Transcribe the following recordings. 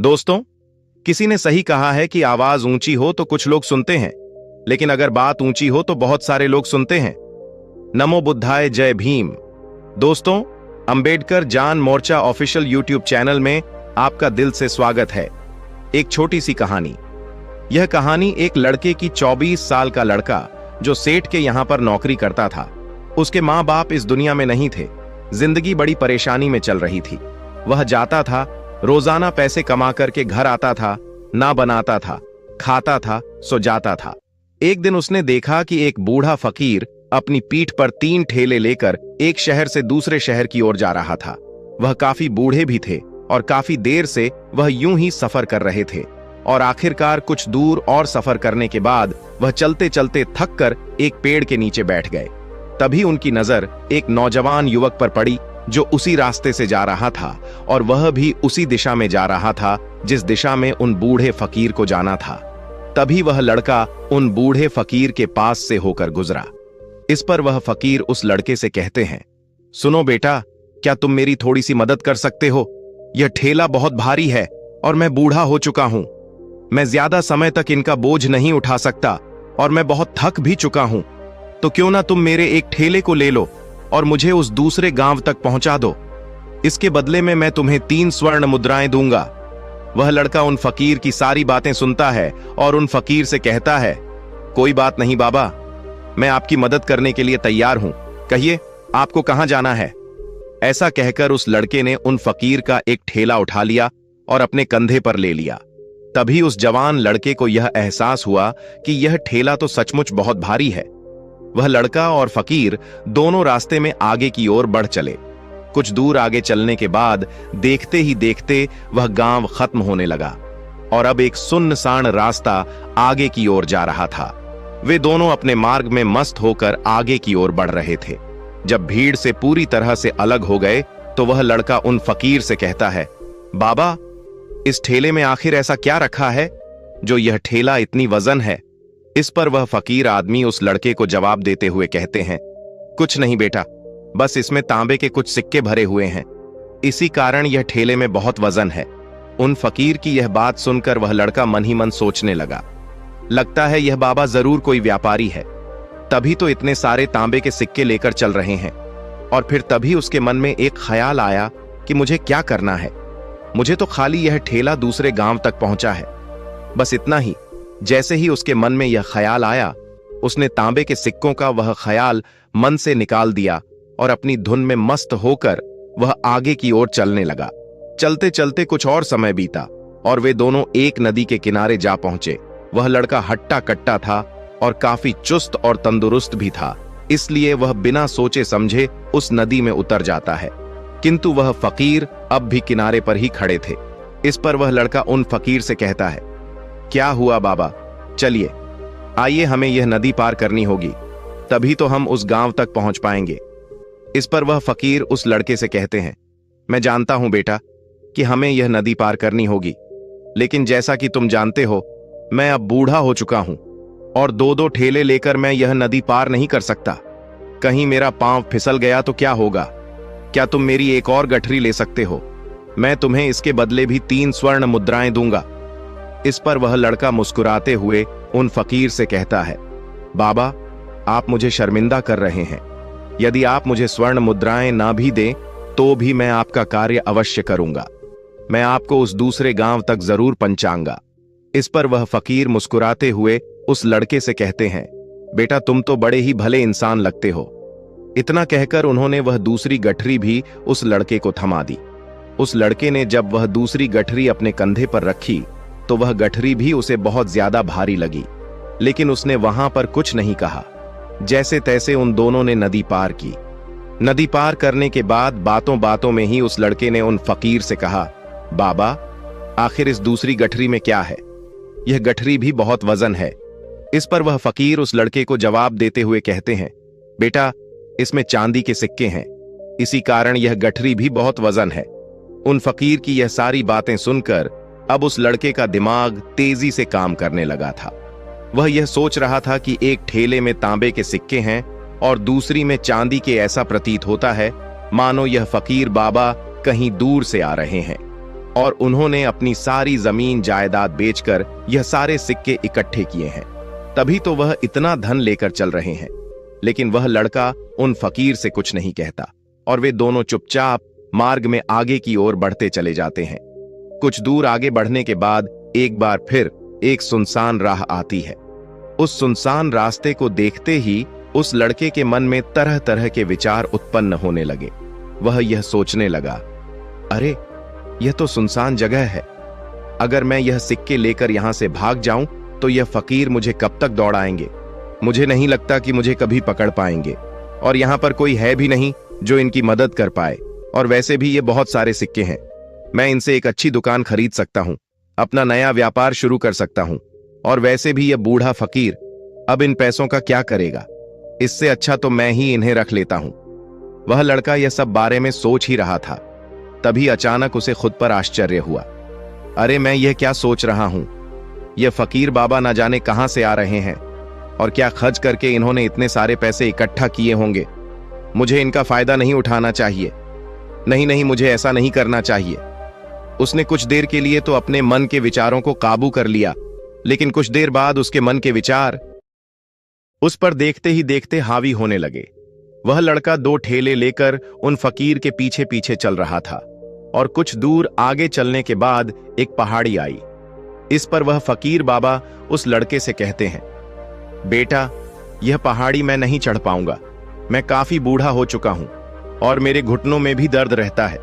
दोस्तों, किसी ने सही कहा है कि आवाज ऊंची हो तो कुछ लोग सुनते हैं, लेकिन अगर बात ऊंची हो तो बहुत सारे लोग सुनते हैं। नमो बुद्धाय, जय भीम। दोस्तों, अंबेडकर जान मोर्चा ऑफिशियल यूट्यूब चैनल में आपका दिल से स्वागत है। एक छोटी सी कहानी। यह कहानी एक लड़के की 24 साल का लड़का जो सेठ के यहां पर नौकरी करता था। उसके मां बाप इस दुनिया में नहीं थे। जिंदगी बड़ी परेशानी में चल रही थी। वह जाता था, रोजाना पैसे कमा करके घर आता था, ना बनाता था, खाता था, सो जाता था। एक दिन उसने देखा कि एक बूढ़ा फकीर अपनी पीठ पर 3 ठेले लेकर एक शहर से दूसरे शहर की ओर जा रहा था। वह काफी बूढ़े भी थे और काफी देर से वह यूं ही सफर कर रहे थे और आखिरकार कुछ दूर और सफर करने के बाद वह चलते चलते थक कर एक पेड़ के नीचे बैठ गए। तभी उनकी नजर एक नौजवान युवक पर पड़ी जो उसी रास्ते से जा रहा था और वह भी उसी दिशा में जा रहा था जिस दिशा में उन बूढ़े फकीर को जाना था। तभी वह लड़का उन बूढ़े फकीर के पास से होकर गुजरा। इस पर वह फकीर उस लड़के से कहते हैं, सुनो बेटा, क्या तुम मेरी थोड़ी सी मदद कर सकते हो? यह ठेला बहुत भारी है और मैं बूढ़ा हो चुका हूं। मैं ज्यादा समय तक इनका बोझ नहीं उठा सकता और मैं बहुत थक भी चुका हूं। तो क्यों ना तुम मेरे एक ठेले को ले लो और मुझे उस दूसरे गांव तक पहुंचा दो। इसके बदले में मैं तुम्हें 3 स्वर्ण मुद्राएं दूंगा। वह लड़का उन फकीर की सारी बातें सुनता है और उन फकीर से कहता है, कोई बात नहीं बाबा, मैं आपकी मदद करने के लिए तैयार हूं। कहिए, आपको कहां जाना है? ऐसा कहकर उस लड़के ने उन फकीर का एक ठेला उठा लिया और अपने कंधे पर ले लिया। तभी उस जवान लड़के को यह एहसास हुआ कि यह ठेला तो सचमुच बहुत भारी है। वह लड़का और फकीर दोनों रास्ते में आगे की ओर बढ़ चले। कुछ दूर आगे चलने के बाद देखते ही देखते वह गांव खत्म होने लगा और अब एक सुनसान रास्ता आगे की ओर जा रहा था। वे दोनों अपने मार्ग में मस्त होकर आगे की ओर बढ़ रहे थे। जब भीड़ से पूरी तरह से अलग हो गए तो वह लड़का उन फकीर से कहता है, बाबा, इस ठेले में आखिर ऐसा क्या रखा है जो यह ठेला इतनी वजन है? इस पर वह फकीर आदमी उस लड़के को जवाब देते हुए कहते हैं, कुछ नहीं बेटा, बस इसमें तांबे के कुछ सिक्के भरे हुए हैं, इसी कारण यह ठेले में बहुत वजन है। उन फकीर की यह बात सुनकर वह लड़का मन ही मन सोचने लगा, लगता है यह बाबा जरूर कोई व्यापारी है, तभी तो इतने सारे तांबे के सिक्के लेकर चल रहे हैं। और फिर तभी उसके मन में एक ख्याल आया कि मुझे क्या करना है। मुझे तो खाली यह ठेला दूसरे गांव तक पहुंचा है, बस इतना ही। जैसे ही उसके मन में यह ख्याल आया, उसने तांबे के सिक्कों का वह ख्याल मन से निकाल दिया और अपनी धुन में मस्त होकर वह आगे की ओर चलने लगा। चलते चलते कुछ और समय बीता और वे दोनों एक नदी के किनारे जा पहुंचे। वह लड़का हट्टा कट्टा था और काफी चुस्त और तंदुरुस्त भी था, इसलिए वह बिना सोचे समझे उस नदी में उतर जाता है। किंतु वह फकीर अब भी किनारे पर ही खड़े थे। इस पर वह लड़का उन फकीर से कहता है, क्या हुआ बाबा, चलिए आइए, हमें यह नदी पार करनी होगी, तभी तो हम उस गांव तक पहुंच पाएंगे। इस पर वह फकीर उस लड़के से कहते हैं, मैं जानता हूं बेटा कि हमें यह नदी पार करनी होगी, लेकिन जैसा कि तुम जानते हो, मैं अब बूढ़ा हो चुका हूं और 2-2 ठेले लेकर मैं यह नदी पार नहीं कर सकता। कहीं मेरा पांव फिसल गया तो क्या होगा? क्या तुम मेरी एक और गठरी ले सकते हो? मैं तुम्हें इसके बदले भी 3 स्वर्ण मुद्राएं दूंगा। इस पर वह लड़का मुस्कुराते हुए उन फकीर से कहता है, बाबा, आप मुझे शर्मिंदा कर रहे हैं। यदि आप मुझे स्वर्ण मुद्राएं ना भी दें तो भी मैं आपका कार्य अवश्य करूंगा। मैं आपको उस दूसरे गांव तक जरूर पहुंचाऊंगा। इस पर वह फकीर मुस्कुराते हुए उस लड़के से कहते हैं, बेटा, तुम तो बड़े ही भले इंसान लगते हो। इतना कहकर उन्होंने वह दूसरी गठरी भी उस लड़के को थमा दी। उस लड़के ने जब वह दूसरी गठरी अपने कंधे पर रखी तो वह गठरी भी उसे बहुत ज्यादा भारी लगी, लेकिन उसने वहां पर कुछ नहीं कहा। जैसे तैसे उन दोनों ने नदी पार की। नदी पार करने के बाद बातों बातों में ही उस लड़के ने उन फकीर से कहा, बाबा, आखिर इस दूसरी गठरी में क्या है? यह गठरी भी बहुत वजन है। इस पर वह फकीर उस लड़के को जवाब देते हुए कहते हैं, बेटा, इसमें चांदी के सिक्के हैं, इसी कारण यह गठरी भी बहुत वजन है। उन फकीर की यह सारी बातें सुनकर अब उस लड़के का दिमाग तेजी से काम करने लगा था। वह यह सोच रहा था कि एक ठेले में तांबे के सिक्के हैं और दूसरी में चांदी के। ऐसा प्रतीत होता है मानो यह फकीर बाबा कहीं दूर से आ रहे हैं और उन्होंने अपनी सारी जमीन जायदाद बेचकर यह सारे सिक्के इकट्ठे किए हैं। तभी तो वह इतना धन लेकर चल रहे हैं। लेकिन वह लड़का उन फकीर से कुछ नहीं कहता और वे दोनों चुपचाप मार्ग में आगे की ओर बढ़ते चले जाते हैं। कुछ दूर आगे बढ़ने के बाद एक बार फिर एक सुनसान राह आती है। उस सुनसान रास्ते को देखते ही उस लड़के के मन में तरह तरह के विचार उत्पन्न होने लगे। वह यह सोचने लगा, अरे यह तो सुनसान जगह है। अगर मैं यह सिक्के लेकर यहां से भाग जाऊं तो यह फकीर मुझे कब तक दौड़ाएंगे। मुझे नहीं लगता कि मुझे कभी पकड़ पाएंगे, और यहां पर कोई है भी नहीं जो इनकी मदद कर पाए। और वैसे भी ये बहुत सारे सिक्के हैं, मैं इनसे एक अच्छी दुकान खरीद सकता हूं, अपना नया व्यापार शुरू कर सकता हूं। और वैसे भी यह बूढ़ा फकीर अब इन पैसों का क्या करेगा। इससे अच्छा तो मैं ही इन्हें रख लेता हूं। वह लड़का यह सब बारे में सोच ही रहा था, तभी अचानक उसे खुद पर आश्चर्य हुआ। अरे मैं यह क्या सोच रहा हूं, यह फकीर बाबा न जाने कहां से आ रहे हैं और क्या खर्च करके इन्होंने इतने सारे पैसे इकट्ठा किए होंगे। मुझे इनका फायदा नहीं उठाना चाहिए। नहीं नहीं, मुझे ऐसा नहीं करना चाहिए। उसने कुछ देर के लिए तो अपने मन के विचारों को काबू कर लिया, लेकिन कुछ देर बाद उसके मन के विचार उस पर देखते ही देखते हावी होने लगे। वह लड़का 2 ठेले लेकर उन फकीर के पीछे पीछे चल रहा था और कुछ दूर आगे चलने के बाद एक पहाड़ी आई। इस पर वह फकीर बाबा उस लड़के से कहते हैं, बेटा यह पहाड़ी मैं नहीं चढ़ पाऊंगा। मैं काफी बूढ़ा हो चुका हूं और मेरे घुटनों में भी दर्द रहता है।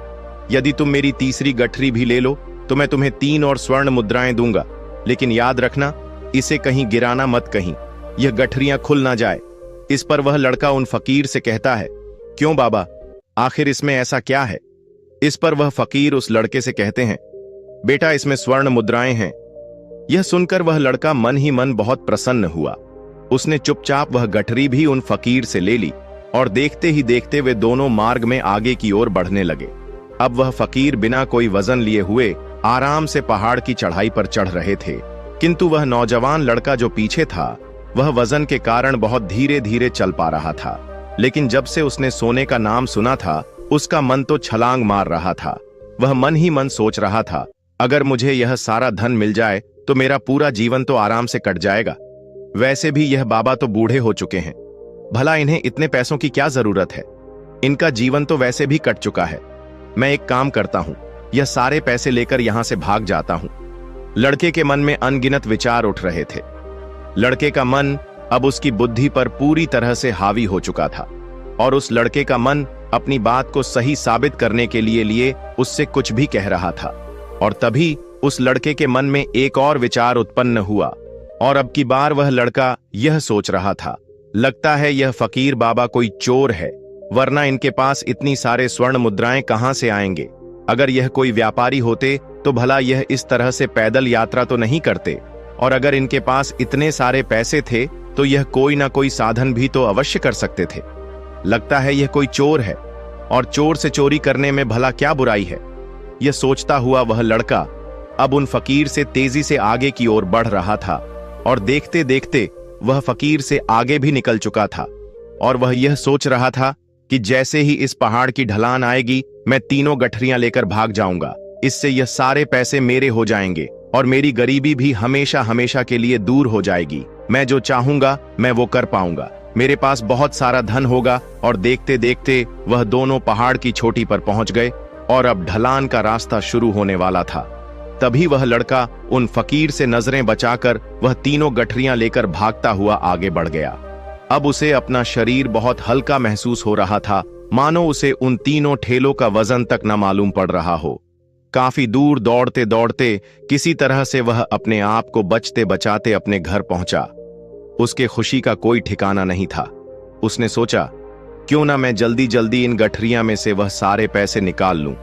यदि तुम मेरी तीसरी गठरी भी ले लो तो मैं तुम्हें 3 और स्वर्ण मुद्राएं दूंगा, लेकिन याद रखना इसे कहीं गिराना मत, कहीं यह गठरियां खुल ना जाए। इस पर वह लड़का उन फकीर से कहता है, क्यों बाबा, आखिर इसमें ऐसा क्या है। इस पर वह फकीर उस लड़के से कहते हैं, बेटा इसमें स्वर्ण मुद्राएं हैं। यह सुनकर वह लड़का मन ही मन बहुत प्रसन्न हुआ। उसने चुपचाप वह गठरी भी उन फकीर से ले ली और देखते ही देखते वे दोनों मार्ग में आगे की ओर बढ़ने लगे। अब वह फकीर बिना कोई वजन लिए हुए आराम से पहाड़ की चढ़ाई पर चढ़ रहे थे, किंतु वह नौजवान लड़का जो पीछे था वह वजन के कारण बहुत धीरे धीरे चल पा रहा था। लेकिन जब से उसने सोने का नाम सुना था उसका मन तो छलांग मार रहा था। वह मन ही मन सोच रहा था, अगर मुझे यह सारा धन मिल जाए तो मेरा पूरा जीवन तो आराम से कट जाएगा। वैसे भी यह बाबा तो बूढ़े हो चुके हैं, भला इन्हें इतने पैसों की क्या जरूरत है। इनका जीवन तो वैसे भी कट चुका है। मैं एक काम करता हूं, यह सारे पैसे लेकर यहां से भाग जाता हूं। लड़के के मन में अनगिनत विचार उठ रहे थे। लड़के का मन अब उसकी बुद्धि पर पूरी तरह से हावी हो चुका था और उस लड़के का मन अपनी बात को सही साबित करने के लिए उससे कुछ भी कह रहा था। और तभी उस लड़के के मन में एक और विचार उत्पन्न हुआ और अब की बार वह लड़का यह सोच रहा था, लगता है यह फकीर बाबा कोई चोर है, वरना इनके पास इतनी सारे स्वर्ण मुद्राएं कहां से आएंगे। अगर यह कोई व्यापारी होते तो भला यह इस तरह से पैदल यात्रा तो नहीं करते, और अगर इनके पास इतने सारे पैसे थे तो यह कोई ना कोई साधन भी तो अवश्य कर सकते थे। लगता है यह कोई चोर है, और चोर से चोरी करने में भला क्या बुराई है। यह सोचता हुआ वह लड़का अब उन फकीर से तेजी से आगे की ओर बढ़ रहा था और देखते देखते वह फकीर से आगे भी निकल चुका था। और वह यह सोच रहा था कि जैसे ही इस पहाड़ की ढलान आएगी मैं तीनों गठरियां लेकर भाग जाऊंगा। इससे यह सारे पैसे मेरे हो जाएंगे और मेरी गरीबी भी हमेशा हमेशा के लिए दूर हो जाएगी। मैं जो चाहूंगा मैं वो कर पाऊंगा। मेरे पास बहुत सारा धन होगा। और देखते देखते वह दोनों पहाड़ की चोटी पर पहुंच गए और अब ढलान का रास्ता शुरू होने वाला था। तभी वह लड़का उन फकीर से नजरें बचाकर वह तीनों गठरियां लेकर भागता हुआ आगे बढ़ गया। अब उसे अपना शरीर बहुत हल्का महसूस हो रहा था, मानो उसे उन तीनों ठेलों का वजन तक न मालूम पड़ रहा हो। काफी दूर दौड़ते दौड़ते किसी तरह से वह अपने आप को बचते बचाते अपने घर पहुंचा। उसके खुशी का कोई ठिकाना नहीं था। उसने सोचा, क्यों ना मैं जल्दी जल्दी इन गठरियां में से वह सारे पैसे निकाल लूं।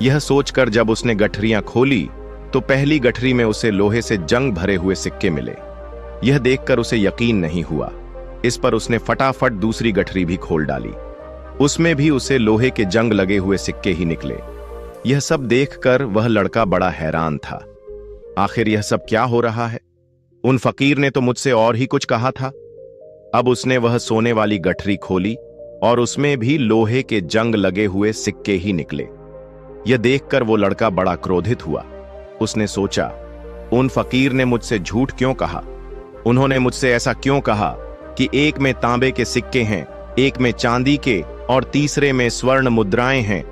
यह सोचकर जब उसने गठरियां खोली तो पहली गठरी में उसे लोहे से जंग भरे हुए सिक्के मिले। यह देखकर उसे यकीन नहीं हुआ। इस पर उसने फटाफट दूसरी गठरी भी खोल डाली। उसमें भी उसे लोहे के जंग लगे हुए सिक्के ही निकले। यह सब देखकर वह लड़का बड़ा हैरान था। आखिर यह सब क्या हो रहा है? उन फकीर ने तो मुझसे और ही कुछ कहा था। अब उसने वह सोने वाली गठरी खोली और उसमें भी लोहे के जंग लगे हुए सिक्के ही निकले। यह देखकर वो लड़का बड़ा क्रोधित हुआ। उसने सोचा, उन फकीर ने मुझसे झूठ क्यों कहा? उन्होंने मुझसे ऐसा क्यों कहा कि एक में तांबे के सिक्के हैं, एक में चांदी के और तीसरे में स्वर्ण मुद्राएं हैं।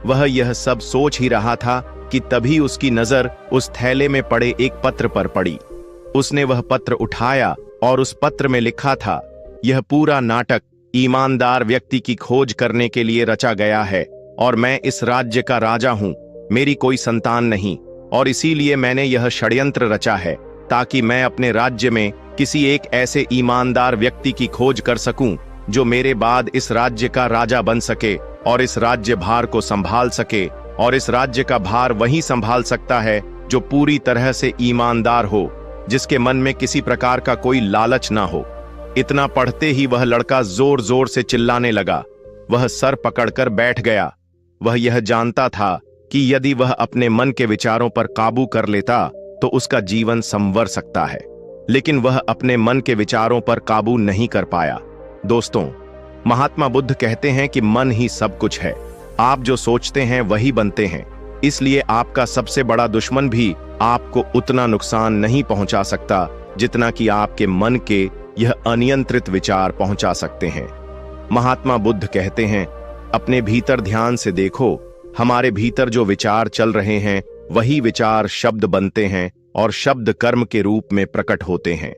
वह यह सब सोच ही रहा था कि तभी उसकी नजर उस थैले में पड़े एक पत्र पर पड़ी। उसने वह पत्र उठाया और उस पत्र में लिखा था, यह पूरा नाटक ईमानदार व्यक्ति की खोज करने के लिए रचा गया है और मैं इस राज्य का राजा हूं। मेरी कोई संतान नहीं और इसीलिए मैंने यह षड्यंत्र रचा है ताकि मैं अपने राज्य में किसी एक ऐसे ईमानदार व्यक्ति की खोज कर सकूं जो मेरे बाद इस राज्य का राजा बन सके और इस राज्य भार को संभाल सके। और इस राज्य का भार वही संभाल सकता है जो पूरी तरह से ईमानदार हो, जिसके मन में किसी प्रकार का कोई लालच ना हो। इतना पढ़ते ही वह लड़का जोर जोर से चिल्लाने लगा। वह सर पकड़कर बैठ गया। वह यह जानता था कि यदि वह अपने मन के विचारों पर काबू कर लेता तो उसका जीवन संवर सकता है, लेकिन वह अपने मन के विचारों पर काबू नहीं कर पाया। दोस्तों, महात्मा बुद्ध कहते हैं कि मन ही सब कुछ है। आप जो सोचते हैं वही बनते हैं। इसलिए आपका सबसे बड़ा दुश्मन भी आपको उतना नुकसान नहीं पहुंचा सकता जितना कि आपके मन के यह अनियंत्रित विचार पहुंचा सकते हैं। महात्मा बुद्ध कहते हैं, अपने भीतर ध्यान से देखो। हमारे भीतर जो विचार चल रहे हैं वही विचार शब्द बनते हैं और शब्द कर्म के रूप में प्रकट होते हैं।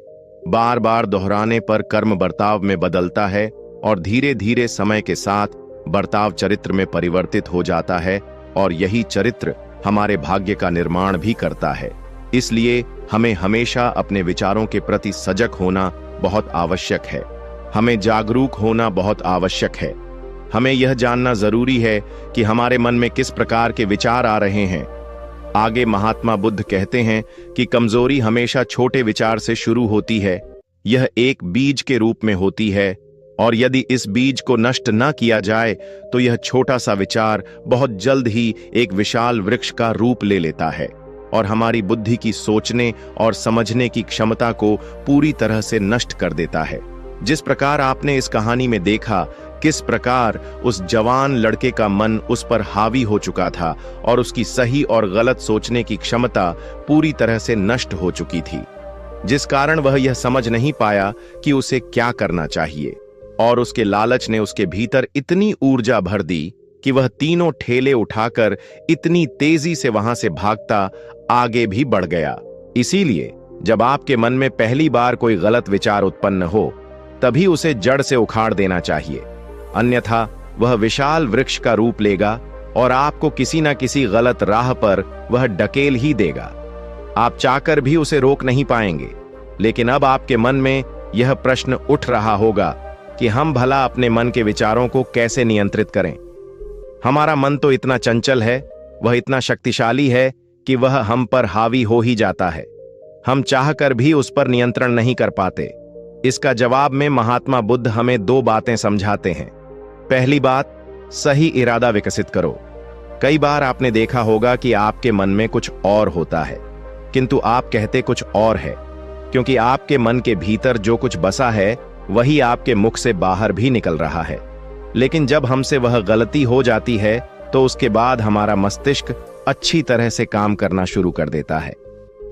बार बार दोहराने पर कर्म बर्ताव में बदलता है और धीरे धीरे समय के साथ बर्ताव चरित्र में परिवर्तित हो जाता है और यही चरित्र हमारे भाग्य का निर्माण भी करता है। इसलिए हमें हमेशा अपने विचारों के प्रति सजग होना बहुत आवश्यक है। हमें जागरूक होना बहुत आवश्यक है। हमें यह जानना जरूरी है कि हमारे मन में किस प्रकार के विचार आ रहे हैं। आगे महात्मा बुद्ध कहते हैं कि कमजोरी हमेशा छोटे विचार से शुरू होती है। यह एक बीज के रूप में होती है और यदि इस बीज को नष्ट न किया जाए तो यह छोटा सा विचार बहुत जल्द ही एक विशाल वृक्ष का रूप ले लेता है और हमारी बुद्धि की सोचने और समझने की क्षमता को पूरी तरह से नष्ट कर देता है। जिस प्रकार आपने इस कहानी में देखा किस प्रकार उस जवान लड़के का मन उस पर हावी हो चुका था और उसकी सही और गलत सोचने की क्षमता पूरी तरह से नष्ट हो चुकी थी, जिस कारण वह यह समझ नहीं पाया कि उसे क्या करना चाहिए और उसके लालच ने उसके भीतर इतनी ऊर्जा भर दी कि वह तीनों ठेले उठाकर इतनी तेजी से वहां से भागता आगे भी बढ़ गया। इसीलिए जब आपके मन में पहली बार कोई गलत विचार उत्पन्न हो तभी उसे जड़ से उखाड़ देना चाहिए, अन्यथा वह विशाल वृक्ष का रूप लेगा और आपको किसी न किसी गलत राह पर वह ढकेल ही देगा। आप चाहकर भी उसे रोक नहीं पाएंगे। लेकिन अब आपके मन में यह प्रश्न उठ रहा होगा कि हम भला अपने मन के विचारों को कैसे नियंत्रित करें। हमारा मन तो इतना चंचल है, वह इतना शक्तिशाली है कि वह हम पर हावी हो ही जाता है। हम चाहकर भी उस पर नियंत्रण नहीं कर पाते। इसका जवाब में महात्मा बुद्ध हमें दो बातें समझाते हैं। पहली बात, सही इरादा विकसित करो। कई बार आपने देखा होगा कि आपके मन में कुछ और होता है किंतु आप कहते कुछ और है, क्योंकि आपके मन के भीतर जो कुछ बसा है वही आपके मुख से बाहर भी निकल रहा है। लेकिन जब हमसे वह गलती हो जाती है तो उसके बाद हमारा मस्तिष्क अच्छी तरह से काम करना शुरू कर देता है।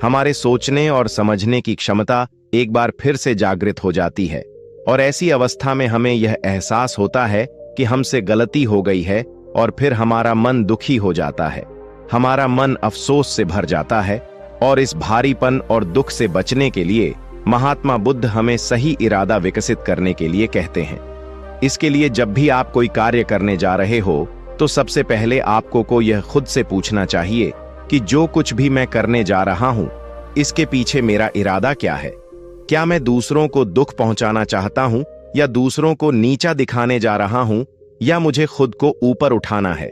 हमारे सोचने और समझने की क्षमता एक बार फिर से जागृत हो जाती है और ऐसी अवस्था में हमें यह एहसास होता है कि हमसे गलती हो गई है और फिर हमारा मन दुखी हो जाता है। हमारा मन अफसोस से भर जाता है और इस भारीपन और दुख से बचने के लिए महात्मा बुद्ध हमें सही इरादा विकसित करने के लिए कहते हैं। इसके लिए जब भी आप कोई कार्य करने जा रहे हो तो सबसे पहले आपको को यह खुद से पूछना चाहिए कि जो कुछ भी मैं करने जा रहा हूं इसके पीछे मेरा इरादा क्या है। क्या मैं दूसरों को दुख पहुंचाना चाहता हूं या दूसरों को नीचा दिखाने जा रहा हूं या मुझे खुद को ऊपर उठाना है।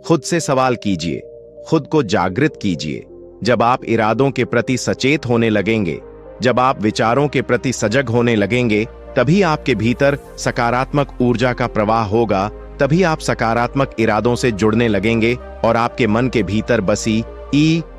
खुद से सवाल कीजिए, खुद को जागृत कीजिए। जब आप इरादों के प्रति सचेत होने लगेंगे, जब आप विचारों के प्रति सजग होने लगेंगे, तभी आपके भीतर सकारात्मक ऊर्जा का प्रवाह होगा। तभी आप सकारात्मक इरादों से जुड़ने लगेंगे और आपके मन के भीतर बसी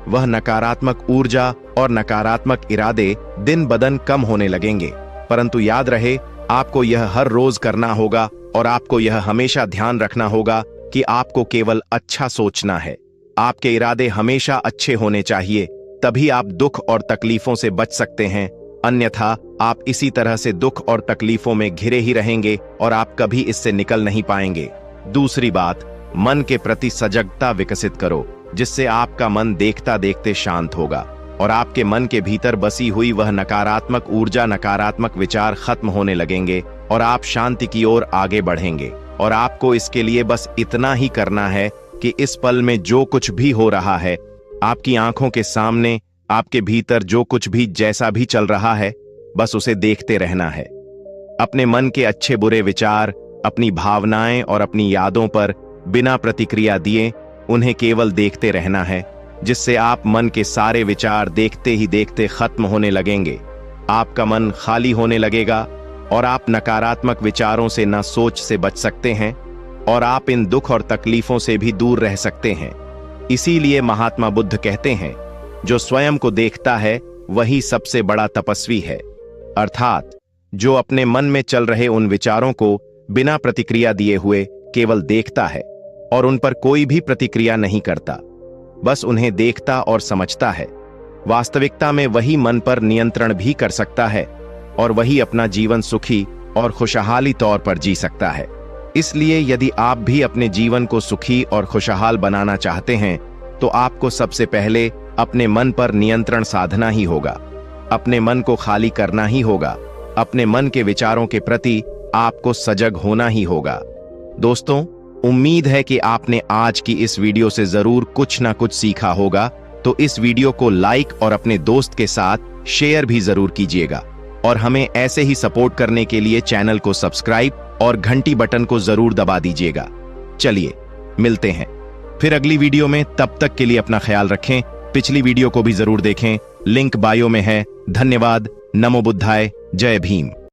वह नकारात्मक ऊर्जा और नकारात्मक इरादे दिन बदन कम होने लगेंगे। परंतु याद रहे, आपको यह हर रोज करना होगा और आपको यह हमेशा ध्यान रखना होगा कि आपको केवल अच्छा सोचना है। आपके इरादे हमेशा अच्छे होने चाहिए, तभी आप दुख और तकलीफों से बच सकते हैं। अन्यथा आप इसी तरह से दुख और तकलीफों में घिरे ही रहेंगे और आप कभी इससे निकल नहीं पाएंगे। दूसरी बात, मन के प्रति सजगता विकसित करो, जिससे आपका मन देखता देखते शांत होगा और आपके मन के भीतर बसी हुई वह नकारात्मक ऊर्जा, नकारात्मक विचार खत्म होने लगेंगे और आप शांति की ओर आगे बढ़ेंगे। और आपको इसके लिए बस इतना ही करना है कि इस पल में जो कुछ भी हो रहा है, आपकी आंखों के सामने, आपके भीतर जो कुछ भी जैसा भी चल रहा है, बस उसे देखते रहना है। अपने मन के अच्छे बुरे विचार, अपनी भावनाएं और अपनी यादों पर बिना प्रतिक्रिया दिए उन्हें केवल देखते रहना है, जिससे आप मन के सारे विचार देखते ही देखते खत्म होने लगेंगे। आपका मन खाली होने लगेगा और आप नकारात्मक विचारों से न सोच से बच सकते हैं और आप इन दुख और तकलीफों से भी दूर रह सकते हैं। इसीलिए महात्मा बुद्ध कहते हैं, जो स्वयं को देखता है वही सबसे बड़ा तपस्वी है। अर्थात जो अपने मन में चल रहे उन विचारों को बिना प्रतिक्रिया दिए हुए केवल देखता है और उन पर कोई भी प्रतिक्रिया नहीं करता, बस उन्हें देखता और समझता है, वास्तविकता में वही मन पर नियंत्रण भी कर सकता है और वही अपना जीवन सुखी और खुशहाली तौर पर जी सकता है। इसलिए यदि आप भी अपने जीवन को सुखी और खुशहाल बनाना चाहते हैं, तो आपको सबसे पहले अपने मन पर नियंत्रण साधना ही होगा, अपने मन को खाली करना ही होगा, अपने मन के विचारों के प्रति आपको सजग होना ही होगा। दोस्तों, उम्मीद है कि आपने आज की इस वीडियो से जरूर कुछ ना कुछ सीखा होगा, तो इस वीडियो को लाइक और अपने दोस्त के साथ शेयर भी जरूर कीजिएगा और हमें ऐसे ही सपोर्ट करने के लिए चैनल को सब्सक्राइब और घंटी बटन को जरूर दबा दीजिएगा। चलिए मिलते हैं फिर अगली वीडियो में, तब तक के लिए अपना ख्याल रखें। पिछली वीडियो को भी जरूर देखें, लिंक बायो में है। धन्यवाद। नमो बुद्धाय। जय भीम।